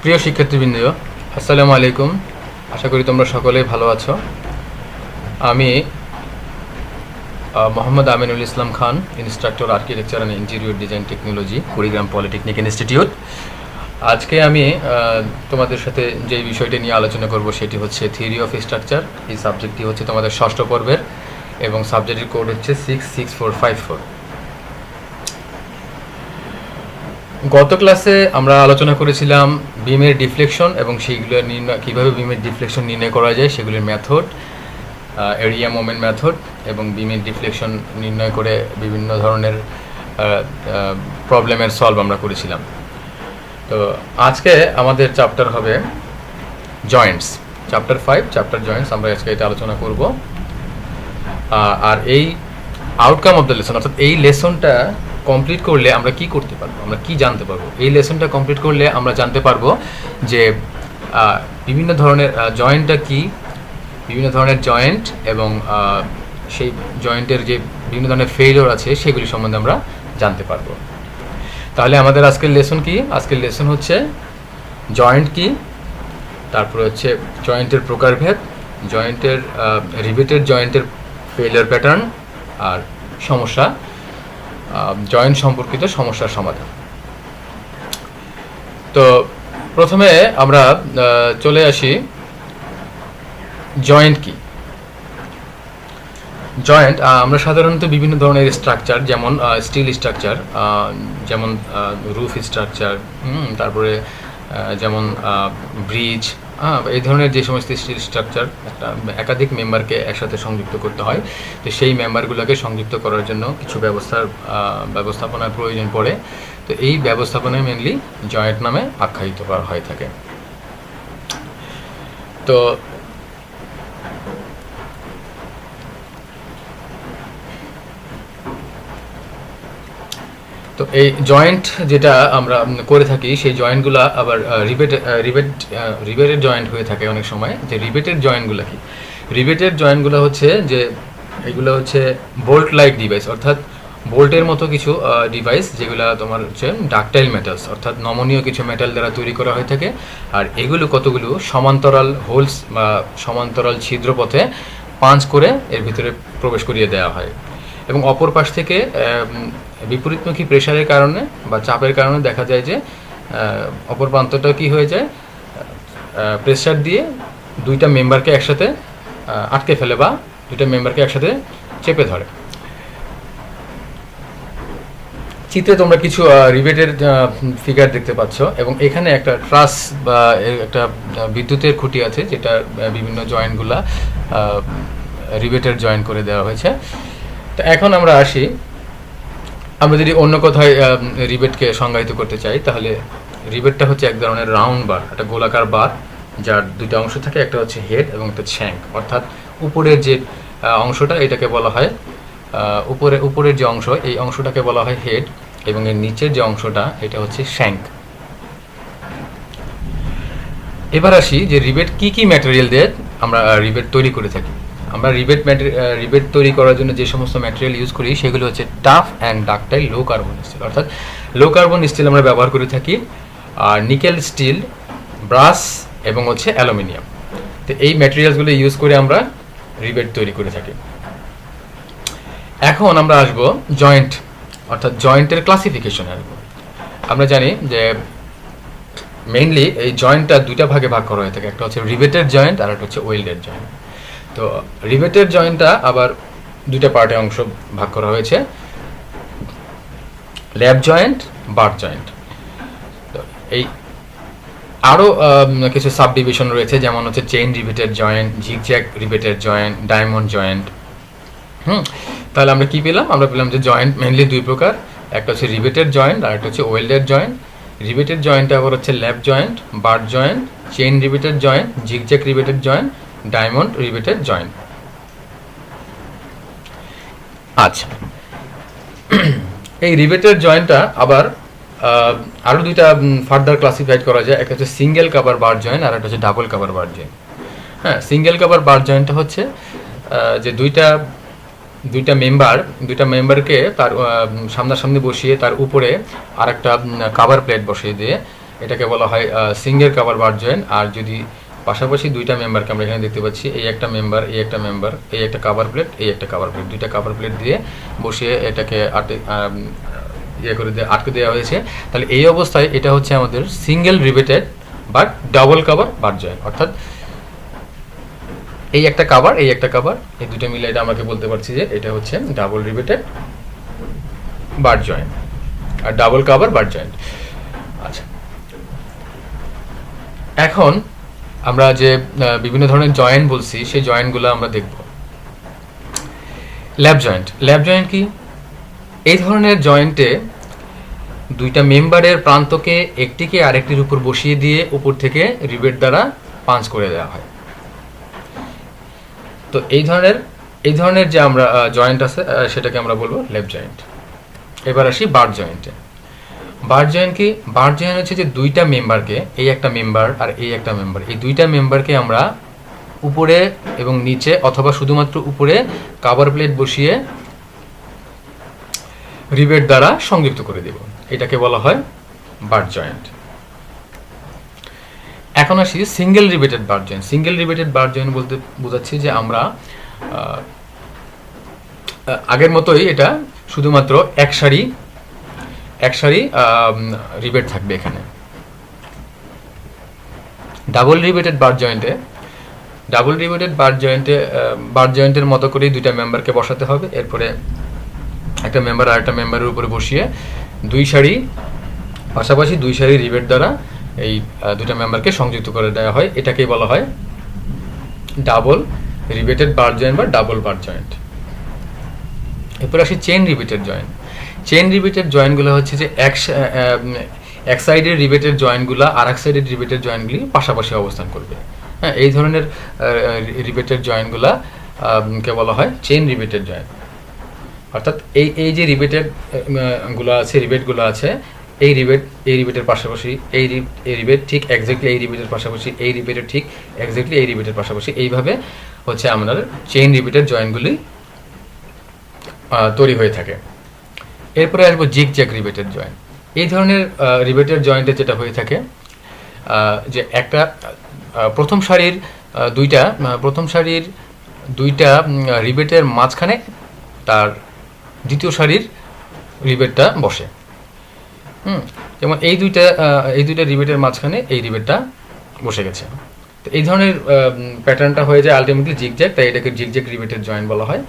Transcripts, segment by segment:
প্রিয় শিক্ষার্থীবৃন্দ, আসসালামু আলাইকুম। আশা করি তোমরা সকলেই ভালো আছো। আমি Mohammad Aminul Islam Khan, instructor architecture and interior design technology, Kurigram polytechnic institute. আজকে আমি তোমাদের সাথে যে বিষয়টি নিয়ে আলোচনা করব সেটি হচ্ছে থিওরি অফ স্ট্রাকচার। এই সাবজেক্টটি হচ্ছে তোমাদের ষষ্ঠ পর্বের এবং সাবজেক্টের কোড হচ্ছে 66454। গত ক্লাসে আমরা আলোচনা করেছিলাম বিমের ডিফ্লেকশন এবং সেইগুলো কীভাবে বিমের ডিফ্লেকশন নির্ণয় করা যায় সেগুলির মেথড, এরিয়া মোমেন্ট মেথড, এবং বিমের ডিফ্লেকশন নির্ণয় করে বিভিন্ন ধরনের প্রবলেমের সলভ আমরা করেছিলাম। তো আজকে আমাদের চ্যাপ্টার হবে জয়েন্টস, চ্যাপ্টার 5, চ্যাপ্টার জয়েন্টস। আমরা আজকে এটা আলোচনা করব। আর এই আউটকাম অফ দ্য লেসন, অর্থাৎ এই লেসনটা কমপ্লিট করলে আমরা কি করতে পারবো, আমরা কি জানতে পারবো। এই লেসনটা কমপ্লিট করলে আমরা জানতে পারবো যে বিভিন্ন ধরনের জয়েন্টটা কি, বিভিন্ন ধরনের জয়েন্ট এবং সেই জয়েন্টের যে বিভিন্ন ধরনের ফেইলিওর আছে সেগুলি সম্বন্ধে আমরা জানতে পারবো। তাহলে আমাদের আজকের লেসন কি? আজকের লেসন হচ্ছে জয়েন্ট কি, তারপরে হচ্ছে জয়েন্টের প্রকারভেদ, জয়েন্টের রিবেটেড জয়েন্টের ফেইলিওর প্যাটার্ন, আর সমস্যা, জয়েন্ট সম্পর্কিত সমস্যার সমাধান। তো প্রথমে আমরা চলে আসি জয়েন্ট কি। জয়েন্ট আমরা সাধারণত বিভিন্ন ধরনের স্ট্রাকচার, যেমন স্টিল স্ট্রাকচার, যেমন রুফ স্ট্রাকচার, তারপরে যেমন ব্রিজ, এই ধরনের যে সমস্ত স্টিল স্ট্রাকচার একটা একাধিক মেম্বারকে একসাথে সংযুক্ত করতে হয়, তো সেই মেম্বারগুলোকে সংযুক্ত করার জন্য কিছু ব্যবস্থাপনার প্রয়োজন পড়ে। তো এই ব্যবস্থাপনায় মেনলি জয়েন্ট নামে আখ্যায়িত করা হয়ে থাকে। তো এই জয়েন্ট যেটা আমরা করে থাকি সেই জয়েন্টগুলো আবার রিবেটেড জয়েন্ট হয়ে থাকে অনেক সময়। যে রিবেটেড জয়েন্টগুলো কি? রিবেটেড জয়েন্টগুলো হচ্ছে যে এগুলো হচ্ছে বোল্ট লাইক ডিভাইস, অর্থাৎ বোল্টের মতো কিছু ডিভাইস যেগুলো তোমার হচ্ছে ডাকটাইল মেটালস, অর্থাৎ নমনীয় কিছু মেটাল দ্বারা তৈরি করা হয়ে থাকে। আর এগুলো কতগুলো সমান্তরাল হোলস বা সমান্তরাল ছিদ্রপথে পাঞ্চ করে এর ভিতরে প্রবেশ করিয়ে দেওয়া হয়, এবং অপর পাশ থেকে বিপরীতমুখী প্রেশারের কারণে বা চাপের কারণে দেখা যায় যে অপর প্রান্তটা কি হয়ে যায়, প্রেশার দিয়ে দুইটা মেম্বারকে একসাথে আটকে ফেলে বা দুইটা মেম্বারকে একসাথে চেপে ধরে। চিত্রে তোমরা কিছু রিবেটের ফিগার দেখতে পাচ্ছ, এবং এখানে একটা ট্রাস বা একটা বিদ্যুতের খুঁটি আছে যেটা বিভিন্ন জয়েন্টগুলা রিবেটের জয়েন্ট করে দেওয়া হয়েছে। তো এখন আমরা আসি, আমরা যদি অন্য কোথায় রিবেটকে সংজ্ঞায়িত করতে চাই, তাহলে রিবেটটা হচ্ছে এক ধরনের রাউন্ড বার, একটা গোলাকার বার যার দুইটা অংশ থাকে, একটা হচ্ছে হেড এবং একটা শ্যাঙ্ক। অর্থাৎ উপরের যে অংশটা এটাকে বলা হয় উপরের যে অংশ, এই অংশটাকে বলা হয় হেড, এবং এর নিচের যে অংশটা এটা হচ্ছে শ্যাঙ্ক। এবার আসি যে রিবেট কি কি ম্যাটেরিয়াল দিয়ে আমরা রিবেট তৈরি করে থাকি। আমরা রিবেট তৈরি করার জন্য যে সমস্ত ম্যাটেরিয়াল ইউজ করি সেগুলো হচ্ছে tough and ductile low carbon still, অর্থাৎ লো কার্বন স্টিল আমরা ব্যবহার করে থাকি, আর নিকেল স্টিল, ব্রাস এবং হচ্ছে অ্যালুমিনিয়াম। তো এই ম্যাটেরিয়ালসগুলো ইউজ করে আমরা রিবেট তৈরি করে থাকি। এখন আমরা আসব জয়েন্ট, অর্থাৎ জয়েন্টের ক্লাসিফিকেশনে আসব। আমরা জানি যে মেইনলি এই জয়েন্টটা দুইটা ভাগে ভাগ করা হয়ে থাকে, একটা হচ্ছে রিবেটেড জয়েন্ট আর একটা হচ্ছে ওয়েল্ডেড জয়েন্ট। তো রিবেটেড জয়েন্টটা আবার দুইটা পার্টে অংশ ভাগ করা হয়েছে, ল্যাব জয়েন্ট, বার জয়েন্ট। তো এই আরও কিছু সাব ডিভিশন রয়েছে, যেমন হচ্ছে chain riveted joint, zigzag riveted joint, diamond joint. তাহলে আমরা কি পেলাম? আমরা পেলাম যে জয়েন্ট মেইনলি দুই প্রকার, একটা হচ্ছে রিবেটেড জয়েন্ট আর একটা হচ্ছে ওয়েল্ডেড জয়েন্ট। রিবেটেড জয়েন্টটা আবার হচ্ছে lap joint, butt joint, chain riveted joint, zigzag riveted joint, diamond riveted joint. আচ্ছা, এই রিবেটেড জয়েন্টটা আবার আরও দুইটা ফার্দার ক্লাসিফাইড করা যায়, একটা হচ্ছে সিঙ্গেল কাভার বার জয়েন্ট আর একটা হচ্ছে ডাবল কাভার বার জয়েন্ট। হ্যাঁ, সিঙ্গেল কাভার বার জয়েন্টটা হচ্ছে যে দুইটা মেম্বারকে তার সামনাসামনি বসিয়ে তার উপরে আর একটা কাভার প্লেট বসিয়ে দিয়ে এটাকে বলা হয় সিঙ্গেল কাভার বার জয়েন্ট। আর যদি পাশাপাশি দুইটা মেম্বারকে আমরা এখানে দেখতে পাচ্ছি, এই একটা মেম্বার, এই একটা মেম্বার, এই একটা কাভার প্লেট, এই একটা কাভার প্লেট, দুইটা কাভার প্লেট দিয়ে বসিয়ে এটাকে আটকে দেওয়া হয়েছে। তাহলে এই অবস্থায় এটা হচ্ছে আমাদের single riveted butt double cover butt joint. অর্থাৎ এই একটা কাভার, এই একটা কাভার, এই দুটো মিলে এটা আমাকে বলতে পারছি যে এটা হচ্ছে ডাবল রিবেটেড বার জয়েন্ট আর ডাবল কাভার বার জয়েন্ট। আচ্ছা, এখন আমরা যে বিভিন্ন ধরনের জয়েন্ট বলছি সেই জয়েন্টগুলো আমরা দেখব। ল্যাপ জয়েন্ট। ল্যাপ জয়েন্ট কি? এই ধরনের জয়েন্টে দুইটা মেম্বারের প্রান্তকে একটিকে আরেকটির উপর বসিয়ে দিয়ে উপর থেকে রিবেট দ্বারা পাঞ্চ করে দেওয়া হয়। তো এই ধরনের যে আমরা জয়েন্ট আছে সেটাকে আমরা বলবো ল্যাপ জয়েন্ট। এবার আসি বার জয়েন্টে। বার জয়েন্ট কি? বার জয়েন্ট হচ্ছে যে দুইটা মেম্বারকে, এই একটা মেম্বার আর এই একটা মেম্বার, এই দুইটা মেম্বারকে আমরা উপরে এবং নিচে অথবা শুধুমাত্র উপরে কাভার প্লেট বসিয়ে রিবেট দ্বারা সংযুক্ত করে দেব, এটাকে বলা হয় বার জয়েন্ট। এখন আসি সিঙ্গেল রিবেটেড বার জয়েন্ট। সিঙ্গেল রিবেটেড বার জয়েন্ট বলতে বোঝাচ্ছি যে আমরা আগের মতোই এটা শুধুমাত্র এক সারি রিবেট থাকবে এখানে। ডাবল রিবেটেড বার জয়েন্টের মতো করেই দুইটা মেম্বারকে বসাতে হবে। এরপরে একটা মেম্বার আর একটা মেম্বারের উপরে বসিয়ে পাশাপাশি দুই সারি রিবেট দ্বারা এই দুটা মেম্বারকে সংযুক্ত করে দেওয়া হয়, এটাকেই বলা হয় ডাবল রিবেটেড বার জয়েন্ট বা ডাবল বার জয়েন্ট। এরপর আসি চেইন রিবেটেড জয়েন্ট। চেইন রিবেটেড জয়েন্টগুলো হচ্ছে যে এক সাইডের রিবেটেড জয়েন্টগুলো আর এক সাইডের রিবেটেড জয়েন্টগুলি পাশাপাশি অবস্থান করবে। হ্যাঁ, এই ধরনের রিবেটেড জয়েন্টগুলা কে বলা হয় চেইন রিবেটেড জয়েন্ট। অর্থাৎ এই যে রিবেটগুলো আছে এই রিবেটের পাশাপাশি এই রিবেট ঠিক এক্স্যাক্টলি এই রিবেটের পাশাপাশি এই রিবেটের ঠিক এক্স্যাক্টলি এই রিবেটের পাশাপাশি, এইভাবে হচ্ছে আমাদের চেইন রিবেটেড জয়েন্টগুলি তৈরি হয়ে থাকে। এরপরে আসবো জিগজ্যাগ রিবেটেড জয়েন্ট। এই ধরনের রিবেটেড জয়েন্টে যেটা হয়ে থাকে যে একটা প্রথম সারির দুইটা রিবেটের মাঝখানে তার দ্বিতীয় সারির রিবেটটা বসে। যেমন এই দুইটা রিবেটের মাঝখানে এই রিবেটটা বসে গেছে। তো এই ধরনের প্যাটার্নটা হয়ে যায় আলটিমেটলি জিগজ্যাগ, তাই এটাকে জিগজ্যাগ রিবেটেড জয়েন্ট বলা হয়।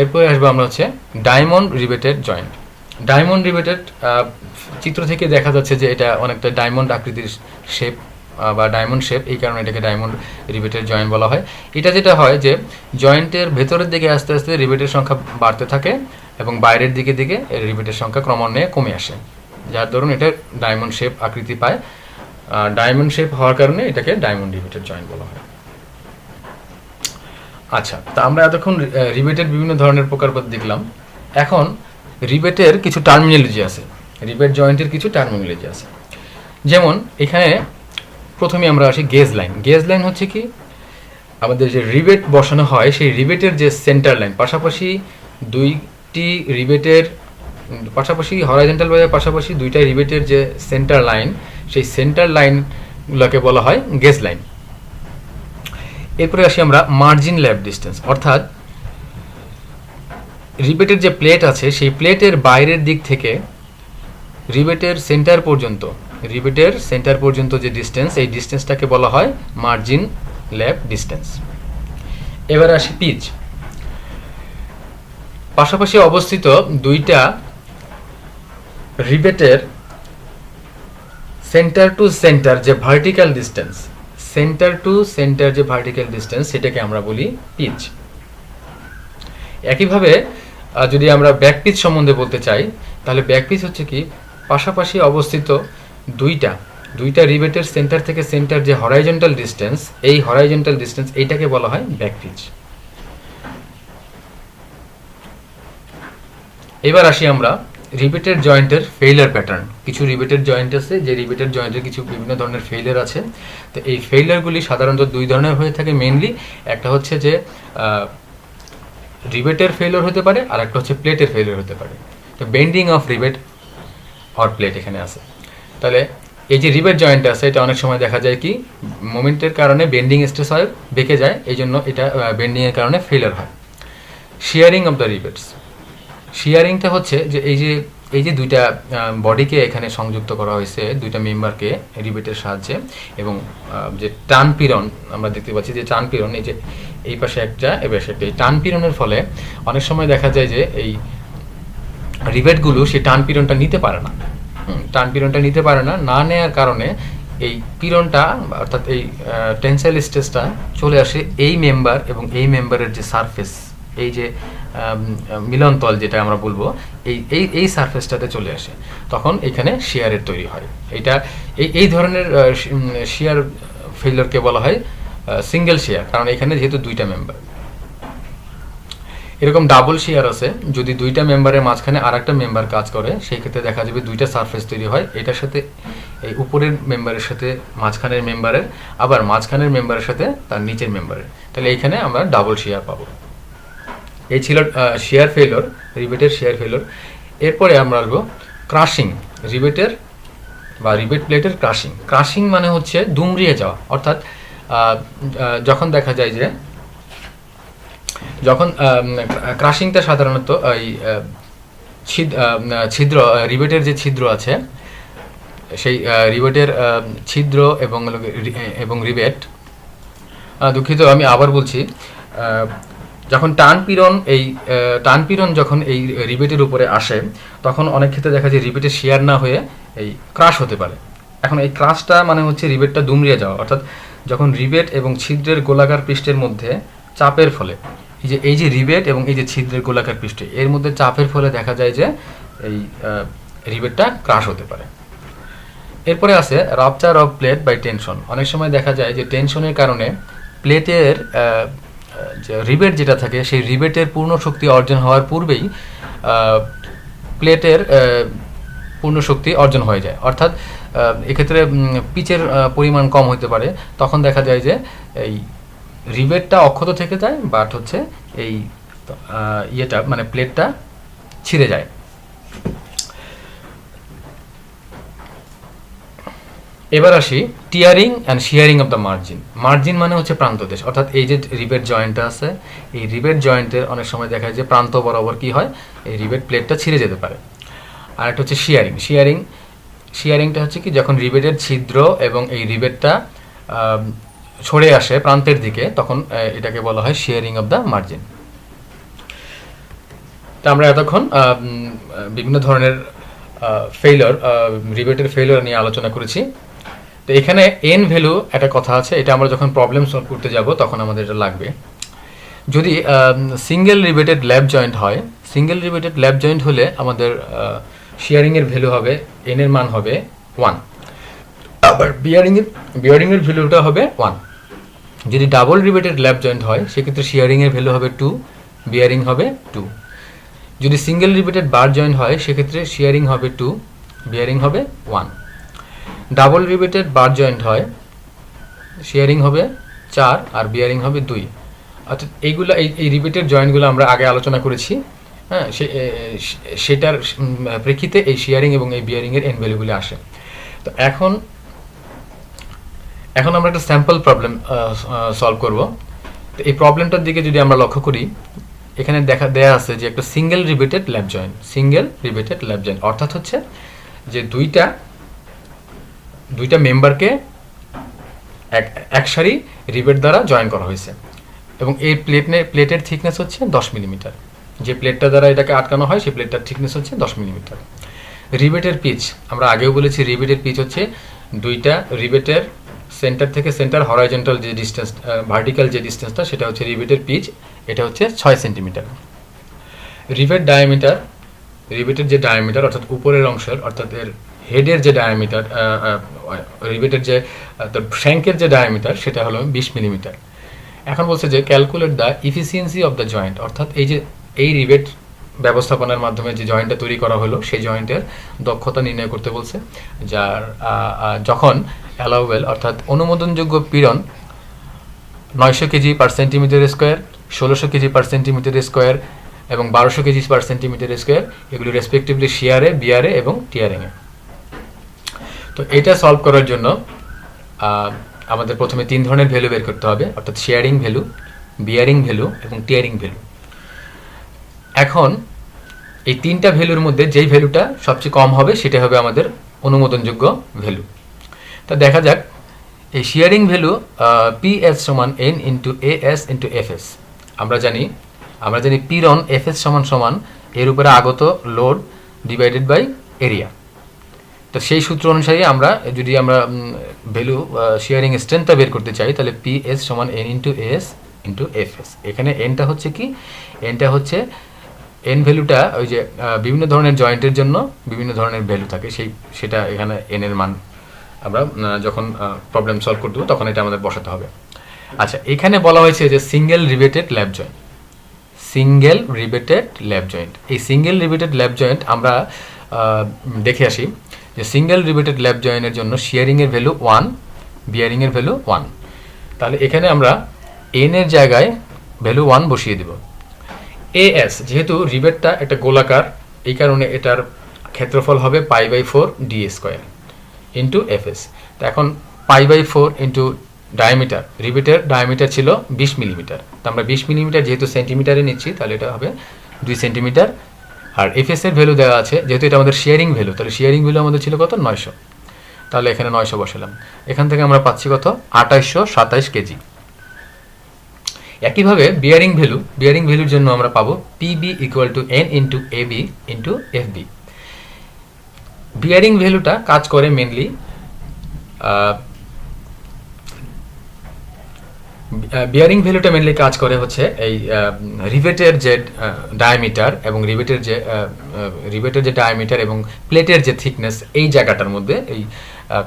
এরপরে আসবো আমরা হচ্ছে ডায়মন্ড রিবেটেড জয়েন্ট। ডায়মন্ড রিবেটেড চিত্র থেকে দেখা যাচ্ছে যে এটা অনেকটা ডায়মন্ড আকৃতির শেপ বা ডায়মন্ড শেপ, এই কারণে এটাকে ডায়মন্ড রিবেটেড জয়েন্ট বলা হয়। এটা যেটা হয় যে জয়েন্টের ভেতরের দিকে আস্তে আস্তে রিবেটের সংখ্যা বাড়তে থাকে এবং বাইরের দিকে রিবেটের সংখ্যা ক্রমান্বয়ে কমে আসে, যার দরুন এটা ডায়মন্ড শেপ আকৃতি পায়। ডায়মন্ড শেপ হওয়ার কারণে এটাকে ডায়মন্ড রিবেটেড জয়েন্ট বলা হয়। আচ্ছা, তা আমরা এতক্ষণ রিবেটের বিভিন্ন ধরনের প্রকারভেদ দেখলাম। এখন রিবেটের কিছু টার্মিনোলজি আছে, রিবেট জয়েন্টের কিছু টার্মিনোলজি আছে। যেমন এখানে প্রথমে আমরা আসি গেজ লাইন। গেজ লাইন হচ্ছে কি, আমাদের যে রিবেট বসানো হয় সেই রিবেটের যে সেন্টার লাইন, পাশাপাশি দুইটি রিবেটের পাশাপাশি হরাইজন্টাল ভাবে পাশাপাশি দুইটা রিবেটের যে সেন্টার লাইন, সেই সেন্টার লাইনগুলোকে বলা হয় গেজ লাইন। এরপরে আসি আমরা মার্জিন ল্যাপ ডিস্টেন্স, অর্থাৎ রিবেটের যে প্লেট আছে সেই প্লেটের বাইরের দিক থেকে রিবেটের সেন্টার পর্যন্ত যে ডিস্টেন্স, এই ডিস্টেন্সটাকে বলা হয় মার্জিন ল্যাপ ডিস্টেন্স। এবার আসি পিচ। পাশাপাশি অবস্থিত দুইটা রিবেটের সেন্টার টু সেন্টার যে ভার্টিক্যাল ডিস্টেন্স, সেটাকে আমরা বলি পিচ। একইভাবে যদি আমরা ব্যাক পিচ সম্বন্ধে বলতে চাই, তাহলে ব্যাক পিচ হচ্ছে কি, পাশাপাশি অবস্থিত দুইটা রিবেটের সেন্টার থেকে সেন্টার যে হরাইজন্টাল ডিস্টেন্স, এই হরাইজন্টাল ডিস্টেন্স এইটাকে বলা হয় ব্যাক পিচ। এবার আসি আমরা রিবেটের জয়েন্টের ফেইলার প্যাটার্ন। কিছু রিবেটের জয়েন্ট আছে যে রিবেটের জয়েন্টের কিছু বিভিন্ন ধরনের ফেইলার আছে। তো এই ফেইলারগুলি সাধারণত দুই ধরনের হয়ে থাকে মেইনলি। একটা হচ্ছে যে রিবেটের ফেইলার হতে পারে, আর একটা হচ্ছে প্লেটের ফেইলার হতে পারে। তো bending of rebate or plate এখানে আছে। তাহলে এই যে রিবেট জয়েন্ট আছে এটা অনেক সময় দেখা যায় কি মোমেন্টের কারণে বেন্ডিং স্ট্রেস হয়, বেঁকে যায়, এই জন্য এটা বেন্ডিংয়ের কারণে ফেলার হয়। শিয়ারিং অফ দ্য রিবেটস, শিয়ারিংটা হচ্ছে যে এই যে দুইটা বডিকে এখানে সংযুক্ত করা হয়েছে, দুইটা মেম্বারকে রিবেটের সাহায্যে, এবং যে টান পীড়ন আমরা দেখতে পাচ্ছি, যে টান পীড়ন এই যে এই পাশে একটা এই পাশে একটা, এই টান পীড়নের ফলে অনেক সময় দেখা যায় যে এই রিবেটগুলো সেই টান পীড়নটা নিতে পারে না, টান পীড়নটা নিতে পারে না, না নেওয়ার কারণে এই পীড়নটা অর্থাৎ এই টেনসাইল স্ট্রেসটা চলে আসে এই মেম্বার এবং এই মেম্বারের যে সারফেস, এই যে মিলনতল যেটা আমরা বলবো, এই সারফেসটাতে চলে আসে, তখন এখানে শিয়ারের তৈরি হয়। এই ধরনের শিয়ার ফেইলিওরকে বলা হয় সিঙ্গেল শিয়ার, কারণ এখানে যেহেতু দুইটা মেম্বার। এরকম ডাবল শিয়ার আছে, যদি দুইটা মেম্বারের মাঝখানে আর একটা মেম্বার কাজ করে সেই ক্ষেত্রে দেখা যাবে দুইটা সারফেস তৈরি হয়, এটার সাথে এই উপরের মেম্বারের সাথে মাঝখানের মেম্বারের, আবার মাঝখানের মেম্বারের সাথে তার নিচের মেম্বারের, তাহলে এইখানে আমরা ডাবল শিয়ার পাবো। এই ছিল শিয়ার ফেইলিওর, রিবেটের শিয়ার ফেইলিওর। এরপরে আমরা আসবো ক্রাশিং, রিবেটের বা রিবেট প্লেটের ক্রাশিং। ক্রাশিং মানে হচ্ছে দুমড়িয়ে যাওয়া, অর্থাৎ যখন দেখা যায় যে যখন ক্রাশিংটা সাধারণত এই ছিদ্র, রিবেটের যে ছিদ্র আছে সেই রিবেটের ছিদ্র এবং রিবেট, দুঃখিত আমি আবার বলছি, যখন টান পীড়ন যখন এই রিবেটের উপরে আসে তখন অনেক ক্ষেত্রে দেখা যায় রিবেটের শিয়ার না হয়ে এই ক্রাশ হতে পারে। এখন এই ক্রাশটা মানে হচ্ছে রিবেটটা দুমড়িয়ে যাওয়া, অর্থাৎ যখন রিবেট এবং ছিদ্রের গোলাকার পৃষ্ঠের মধ্যে চাপের ফলে এই যে রিবেট এবং এই যে ছিদ্রের গোলাকার পৃষ্ঠে এর মধ্যে চাপের ফলে দেখা যায় যে এই রিবেটটা ক্রাশ হতে পারে। এরপরে আছে rupture of plate by tension. অনেক সময় দেখা যায় যে টেনশনের কারণে প্লেটের যে রিবেট যেটা থাকে সেই রিবেটের পূর্ণ শক্তি অর্জন হওয়ার পূর্বেই প্লেটের পূর্ণ শক্তি অর্জন হয়ে যায়, অর্থাৎ এক্ষেত্রে পিচের পরিমাণ কম হতে পারে, তখন দেখা যায় যে এই রিবেটটা অক্ষত থেকে যায়, বাট হচ্ছে এই ইয়েটা মানে প্লেটটা ছিঁড়ে যায়। এবার আসি tearing and শিয়ারিং of the margin. Margin মানে হচ্ছে প্রান্তদেশ, অর্থাৎ এই যে রিবেট জয়েন্টটা আছে এই রিবেট জয়েন্টের অনেক সময় দেখা যায় যে প্রান্ত বরাবর কি হয় এই রিবেট প্লেটটা ছিঁড়ে যেতে পারে। আর একটা হচ্ছে শিয়ারিংটা হচ্ছে কি যখন রিবেটের ছিদ্র এবং এই রিবেটটা ছড়ে আসে প্রান্তের দিকে, তখন এটাকে বলা হয় শিয়ারিং অফ দ্য মার্জিন। তা আমরা এতক্ষণ বিভিন্ন ধরনের ফেইলিওর, রিবেটের ফেইলিওর নিয়ে আলোচনা করেছি। তো এখানে এন ভ্যালু একটা কথা আছে, এটা আমরা যখন প্রবলেম সলভ করতে যাব তখন আমাদের এটা লাগবে। যদি সিঙ্গেল রিবেটেড ল্যাব জয়েন্ট হয়, সিঙ্গেল রিবেটেড ল্যাব জয়েন্ট হলে আমাদের শিয়ারিংয়ের ভ্যালু হবে এন এর মান হবে 1, আবার বিয়ারিংয়ের ভ্যালুটা হবে 1। যদি ডাবল রিবেটেড ল্যাব জয়েন্ট হয় সেক্ষেত্রে শিয়ারিংয়ের ভ্যালু হবে 2, বিয়ারিং হবে 2। যদি সিঙ্গেল রিবেটেড বার জয়েন্ট হয় সেক্ষেত্রে শিয়ারিং হবে 2, বিয়ারিং হবে 1। ডাবল রিবেটেড বার জয়েন্ট হয় শিয়ারিং হবে 4 আর বিয়ারিং হবে 2। অর্থাৎ এইগুলো এই রিবেটেড জয়েন্টগুলো আমরা আগে আলোচনা করেছি, হ্যাঁ, সেটার প্রেক্ষিতে এই শিয়ারিং এবং এই বিয়ারিংয়ের এন ভ্যালুগুলো আসে। তো এখন আমরা একটা স্যাম্পল প্রবলেম সলভ করব। তো এই প্রবলেমটার দিকে যদি আমরা লক্ষ্য করি, এখানে দেয়া আছে যে একটা সিঙ্গেল রিবেটেড ল্যাব জয়েন্ট, অর্থাৎ হচ্ছে যে দুইটা মেম্বারকে এক সারি রিবেট দ্বারা জয়েন করা হয়েছে এবং এই প্লেটের থিকনেস হচ্ছে 10 মিলিমিটার। যে প্লেটটা দ্বারা এটাকে আটকানো হয় সেই প্লেটটার থিকনেস হচ্ছে 10 মিলিমিটার। রিবেটের পিচ আমরা আগেও বলেছি, রিবেটের পিচ হচ্ছে দুইটা রিবেটের সেন্টার থেকে সেন্টার হরাইজন্টাল যে ডিস্টেন্স, ভার্টিক্যাল যে ডিস্টেন্সটা সেটা হচ্ছে রিবেটের পিচ, এটা হচ্ছে 6 সেন্টিমিটার। রিবেটের যে ডায়ামিটার অর্থাৎ উপরের অংশের, অর্থাৎ এর হেডের যে ডায়ামিটার, রিবেটের যে শ্যাঙ্কের যে ডায়ামিটার সেটা হলো 20 মিলিমিটার। এখন বলছে যে calculate the efficiency of the joint, অর্থাৎ এই রিবেট ব্যবস্থাপনার মাধ্যমে যে জয়েন্টটা তৈরি করা হলো সেই জয়েন্টের দক্ষতা নির্ণয় করতে বলছে, যার যখন অ্যালাউবেল অর্থাৎ অনুমোদনযোগ্য পীড়ন 900 কেজি পার সেন্টিমিটার স্কোয়ার, 1600 কেজি পার সেন্টিমিটার স্কোয়ার এবং 1200 কেজি পার সেন্টিমিটার স্কোয়ার, এগুলি রেসপেক্টিভলি শিয়ারে, বিয়ারে এবং টিয়ারিংয়ে। তো তো এটা সলভ করার জন্য আমাদের প্রথমে 3 ধরনের ভ্যালু বের করতে হবে, অর্থাৎ শেয়ারিং ভ্যালু, বিয়ারিং ভ্যালু এবং টিয়ারিং ভ্যালু। এখন এই 3টা ভ্যালুর মধ্যে যেই ভ্যালুটা সবচেয়ে কম হবে সেটা হবে আমাদের অনুমোদনযোগ্য ভ্যালু। তো দেখা যাক এই শেয়ারিং ভ্যালু PS সমান n into AS into FS। আমরা জানি পি রন FS সমান সমান এর উপরে আগত লোড ডিভাইডেড বাই এরিয়া। তো সেই সূত্র অনুসারে যদি আমরা ভ্যালু শেয়ারিং স্ট্রেংথটা বের করতে চাই, তাহলে PS সমান n into AS into FS। এখানে nটা হচ্ছে কি, nটা হচ্ছে n ভ্যালুটা ওই যে বিভিন্ন ধরনের জয়েন্টের জন্য বিভিন্ন ধরনের ভ্যালু থাকে, সেটা এখানে n এর মান আমরা যখন প্রবলেম সলভ করতে তখন এটা আমাদের বসাতে হবে। আচ্ছা, এখানে বলা হয়েছে যে single riveted lap joint. Single riveted lap joint, এই সিঙ্গেল রিবেটেড ল্যাব জয়েন্ট আমরা দেখে আসি যে সিঙ্গেল রিবেটেড ল্যাব জয়েন্টের জন্য শেয়ারিংয়ের ভ্যালু 1, বিয়ারিংয়ের ভ্যালু 1। তাহলে এখানে আমরা n এর জায়গায় ভ্যালু 1 বসিয়ে দেব। AS যেহেতু রিবেটটা একটা গোলাকার, এই কারণে এটার ক্ষেত্রফল হবে π/4 d² ইন্টু FS। তো এখন π/4 ইন্টু ডায়ামিটার, রিবেটের ডায়ামিটার ছিল 20 মিলিমিটার, তো আমরা 20 মিলিমিটার যেহেতু সেন্টিমিটারে নিচ্ছি তাহলে এটা হবে 2 সেন্টিমিটার। আর FS এর ভ্যালু দেওয়া আছে, যেহেতু এটা আমাদের শেয়ারিং ভ্যালু, তাহলে শেয়ারিং ভ্যালু আমাদের ছিল কত, 900। তাহলে এখানে 900 বসালাম। এখান থেকে আমরা পাচ্ছি কত, 2827 কেজি। একইভাবে বিয়ারিং ভ্যালুর জন্য আমরা পাবো PB equal to n into AB into FB। Bearing ভ্যালুটা কাজ করে মেনলি কাজ করে হচ্ছে এই রিভেটের যে ডায়ামিটার এবং রিভেটের যে ডায়ামিটার এবং প্লেটের যে থিকনেস, এই জায়গাটার মধ্যে এই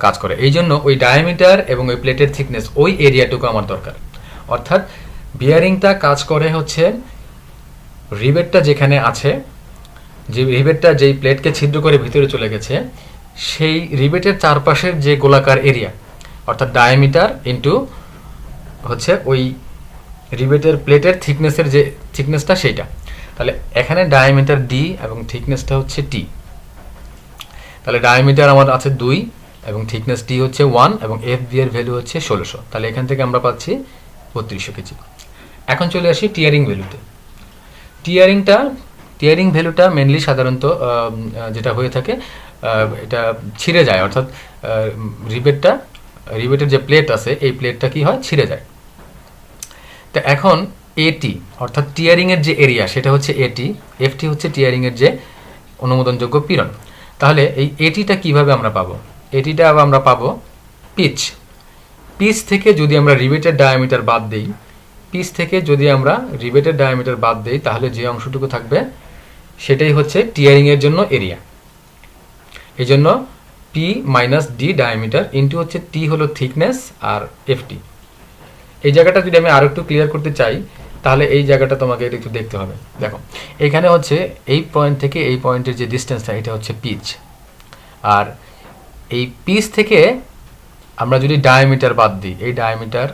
কাজ করে। এই জন্য ওই ডায়ামিটার এবং ওই প্লেটের থিকনেস, ওই এরিয়াটুকু আমার দরকার। অর্থাৎ বিয়ারিংটা কাজ করে হচ্ছে রিবেটটা যেখানে আছে, যে রিবেটটা যেই প্লেটকে ছিদ্র করে ভিতরে চলে গেছে, সেই রিবেটের চারপাশের যে গোলাকার এরিয়া, অর্থাৎ ডায়ামিটার ইন্টু হচ্ছে ওই রিবেটের প্লেটের থিকনেসের যে থিকনেসটা সেইটা। তাহলে এখানে ডায়ামিটার D এবং থিকনেসটা হচ্ছে T। তাহলে ডায়ামিটার আমার আছে 2 এবং থিকনেস T হচ্ছে 1 এবং FB এর ভ্যালু হচ্ছে 1600। তাহলে এখান থেকে আমরা পাচ্ছি 3200 কেজি। এখন চলে আসি টিয়ারিং ভ্যালুতে। টিয়ারিং ভ্যালুটা মেনলি সাধারণত যেটা হয়ে থাকে, এটা ছিঁড়ে যায়, অর্থাৎ রিবেটের যে প্লেট আছে এই প্লেটটা কি হয়, ছিঁড়ে যায়। তো এখন AT অর্থাৎ টিয়ারিংয়ের যে এরিয়া সেটা হচ্ছে AT, FT হচ্ছে টিয়ারিংয়ের যে অনুমোদনযোগ্য পীড়ন। তাহলে এই ATটা কিভাবে আমরা পাবো? ATটা আমরা পাবো পিচ থেকে যদি আমরা রিবেটের ডায়ামিটার বাদ দেই, তাহলে যে অংশটুকু থাকবে সেটাই হচ্ছে টিয়ারিংয়ের জন্য এরিয়া। এই জন্য P minus D diameter into হচ্ছে T হলো থিকনেস আর FT। এই জায়গাটা যদি আমি আরো একটু ক্লিয়ার করতে চাই, তাহলে এই জায়গাটা তোমাকে একটু দেখতে হবে। দেখো, এখানে হচ্ছে এই পয়েন্ট থেকে এই পয়েন্টের যে ডিস্টেন্সটা, এটা হচ্ছে পিচ। আর এই পিচ থেকে আমরা যদি ডায়ামিটার বাদ দিই, এই ডায়ামিটার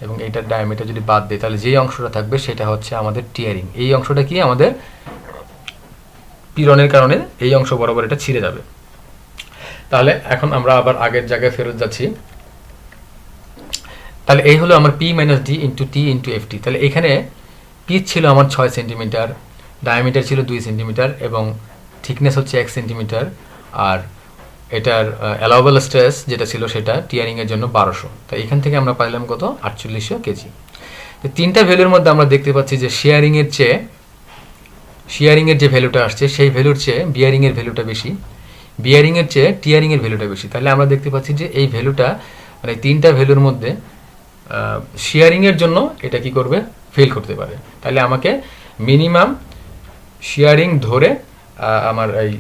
এবং এইটার ডায়ামিটার যদি বাদ দিই, তাহলে যে অংশটা থাকবে সেটা হচ্ছে আমাদের টিয়ারিং। এই অংশটা কি আমাদের পীড়নের কারণে এই অংশ বরাবর এটা ছিঁড়ে যাবে। তাহলে এখন আমরা আবার আগের জায়গায় ফেরত যাচ্ছি। তাহলে এই হলো আমার P minus D into T into FT। তাহলে এখানে পিচ ছিল আমার 6 সেন্টিমিটার, ডায়ামিটার ছিল 2 সেন্টিমিটার এবং থিকনেস হচ্ছে 1 সেন্টিমিটার। আর এটার অ্যালাউয়েবল স্ট্রেস যেটা ছিল সেটা টিয়ারিংয়ের জন্য 1200। তাই এখান থেকে আমরা পাইলাম কত, 4800 কেজি। তো তিনটা ভ্যালুর মধ্যে আমরা দেখতে পাচ্ছি যে শেয়ারিংয়ের যে ভ্যালুটা আসছে সেই ভ্যালুর চেয়ে বিয়ারিংয়ের ভ্যালুটা বেশি, বিয়ারিংয়ের চেয়ে টিয়ারিংয়ের ভ্যালুটা বেশি। তাহলে আমরা দেখতে পাচ্ছি যে এই ভ্যালুটা, মানে তিনটা ভ্যালুর মধ্যে শেয়ারিংয়ের জন্য এটা কি করবে, ফেল করতে পারে। তাহলে আমাকে মিনিমাম শেয়ারিং ধরে আমার এই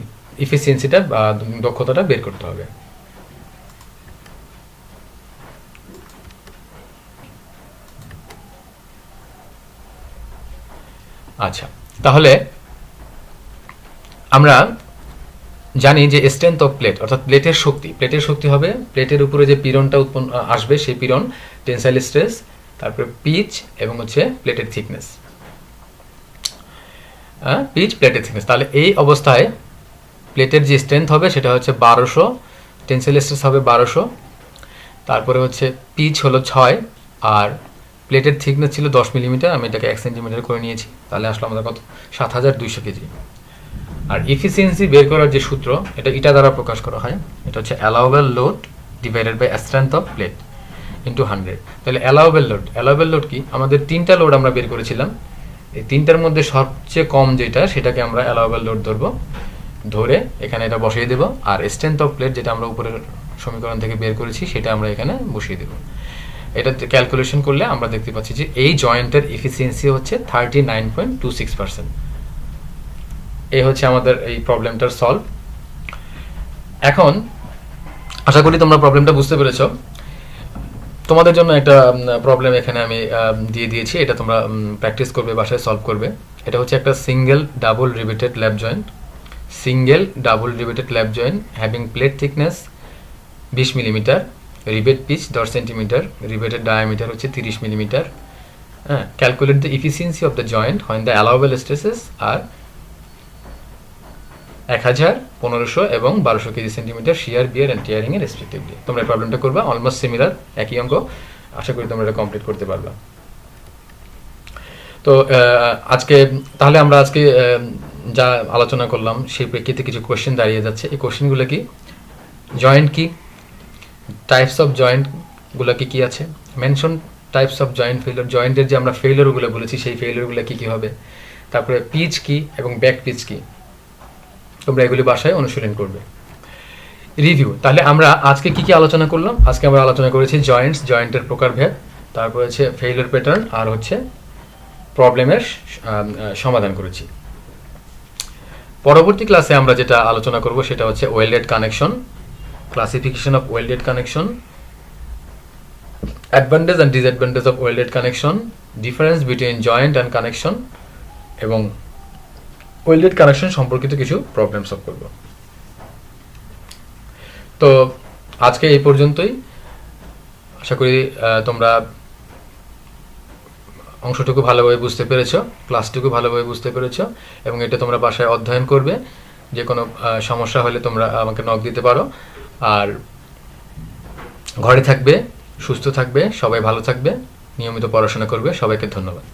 এফিসিয়েন্সিটা বা দক্ষতাটা বের করতে হবে। আচ্ছা, তাহলে আমরা জানি যে স্ট্রেংথ অফ প্লেট অর্থাৎ প্লেটের শক্তি হবে প্লেটের উপরে যে পীড়নটা উৎপন্ন আসবে সেই পীড়ন, টেনসাইল স্ট্রেস, তারপরে পিচ এবং হচ্ছে প্লেটের থিকনেস, পিচ প্লেটের থিকনেস। তাহলে এই অবস্থায় প্লেটের যে স্ট্রেংথ হবে সেটা হচ্ছে 1200 টেনসাইল স্ট্রেস হবে 1200, তারপরে হচ্ছে পিচ হলো 6, আর প্লেটের থিকনেস ছিল 10 মিলিমিটার, আমি এটাকে 1 সেন্টিমিটার করে নিয়েছি, তাহলে আসলো আমাদের কত 7200 কেজি। আর এফিসিয়েন্সি বের করার যে সূত্র, এটা দ্বারা প্রকাশ করা হয়, এটা হচ্ছে allowable load divided by strength of plate into 100। তাহলে অ্যালাউবেল লোড কি, আমাদের 3টা লোড আমরা বের করেছিলাম, এই 3টার মধ্যে সবচেয়ে কম যেটা সেটাকে আমরা অ্যালাউবেল লোড ধরবো, ধরে এখানে এটা বসিয়ে দেবো, আর স্ট্রেংথ অফ প্লেট যেটা আমরা উপরের সমীকরণ থেকে বের করেছি সেটা আমরা এখানে বসিয়ে দেবো। এটা ক্যালকুলেশন করলে আমরা দেখতে পাচ্ছি যে এই জয়েন্টের এফিসিয়েন্সি হচ্ছে 39.26%। এই হচ্ছে আমাদের এই প্রবলেমটার সলভ। এখন আশা করি তোমরা প্রবলেমটা বুঝতে পেরেছো। তোমাদের জন্য একটা প্রবলেম এখানে আমি দিয়ে দিয়েছি, এটা তোমরা প্র্যাকটিস করবে, বাসায় সলভ করবে। এটা হচ্ছে একটা single double riveted lap joint having plate thickness 20 millimetre, rivet pitch 10 centimetre, riveted diameter হচ্ছে 30 মিলিমিটার। হ্যাঁ, calculate the efficiency of the joint when the allowable stresses are 1000, 1500 এবং 1200 kg centimetre shear, bear and tearing এর respectively. তোমরা এই প্রবলেমটা করবা, almost similar, একই অঙ্ক। আশা করি তোমরা এটা কমপ্লিট করতে পারবা। তো তাহলে আমরা আজকে যা আলোচনা করলাম সেই প্রেক্ষিতে কিছু কোশ্চেন দাঁড়িয়ে যাচ্ছে। এই কোশ্চেনগুলো কি, জয়েন্ট কি, টাইপস অফ জয়েন্টগুলো কি আছে, mention types of joint failure, জয়েন্টের যে আমরা ফেলিওরগুলো বলেছি সেই ফেলিওরগুলো কি হবে, তারপরে পিচ কি এবং ব্যাক পিচ কি। তোমরা এগুলি বাসায় অনুশীলন করবে। রিভিউ, তাহলে আমরা আজকে কি আলোচনা করলাম? আজকে আমরা আলোচনা করেছি জয়েন্টের প্রকারভেদ, তারপর হচ্ছে ফেলিওর প্যাটার্ন, আর হচ্ছে প্রবলেমের সমাধান করেছি। পরবর্তী ক্লাসে আমরা যেটা আলোচনা করব সেটা হচ্ছে welded connection, classification of welded connection, advantage and disadvantage of welded connection, difference between joint and connection, এবং ওয়েল্ডেড কানেকশন সম্পর্কিত কিছু প্রবলেম সলভ করব। তো আজকে এই পর্যন্তই। আশা করি তোমরা অংশটুকু ভালোভাবে বুঝতে পেরেছো, ক্লাসটুকু ভালোভাবে বুঝতে পেরেছো, এবং এটা তোমরা বাসায় অধ্যয়ন করবে। যে কোনো সমস্যা হলে তোমরা আমাকে নক দিতে পারো। আর ঘরে থাকবে, সুস্থ থাকবে, সবাই ভালো থাকবে, নিয়মিত পড়াশোনা করবে। সবাইকে ধন্যবাদ।